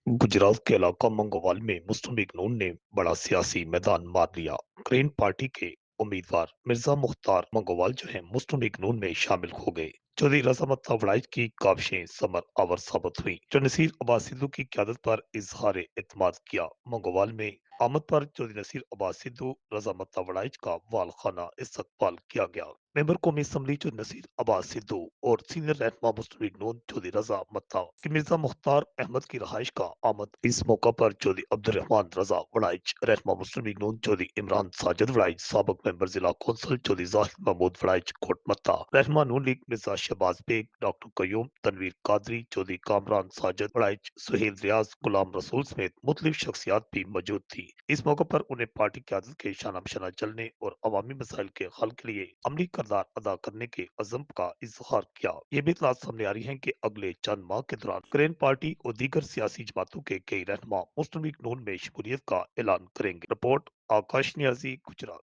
गुजरात के इलाका मंगोवाल में मुस्लिम लीग नून ने बड़ा सियासी मैदान मार लिया। ग्रीन पार्टी के उम्मीदवार मिर्जा मुख्तार मंगोवाल जो है मुस्लिम लीग नून में शामिल हो गए। चौधरी रजा मत्ता वड़ाइच की काविशें समर आवर साबित हुई, जो नसीर अब्बास सिद्धू की क्यादत पर इजहार एतमाद किया। मंगोवाल में आमद पर चौधरी नसीर अब्बास सिद्धू रजा मत्ता वड़ाइच का वाल खाना इस्तकबाल किया गया। मेंबर कौमी असम्बली चौधरी नसीर अब्बास सिद्धू और सीनियर रहनुमा मुस्लिम लीग नून चौधरी रजा मत्ता की मिर्जा मुख्तार अहमद की रहाइश का आमद। इस मौका पर चौधरी अब्दुर्रहमान रजा वड़ाइच, रहनुमा मुस्लिम लीग नून चौधरी इमरान साजिद वड़ाइच, साबिक मेंबर जिला कौंसिल चौधरी जाहिद महमूद वड़ाइच कोट मत्ता, रहनुमा नून लीग मिर्जा शहबाज बेग, डॉक्टर कयूम, तनवीर कादरी, चौधरी कामरान साजिद वड़ाइच, सुहेल रियाज, गुलाम रसूल समेत मुख्तलिफ शख्सियात भी मौजूद थी। इस मौके पर उन्हें पार्टी क्यादत के शाना बशाना चलने और अवामी मसाइल के हल के लिए अमली किरदार अदा करने के अज़म का इजहार किया। ये भी इतलात सामने आ रही है कि अगले चंद माह के दौरान ग्रीन पार्टी और दीगर सियासी जमातों के कई रहनुमा मुस्लिम लीग नून में शमूलियत का ऐलान करेंगे। रिपोर्ट आकाश न्याजी, गुजरात।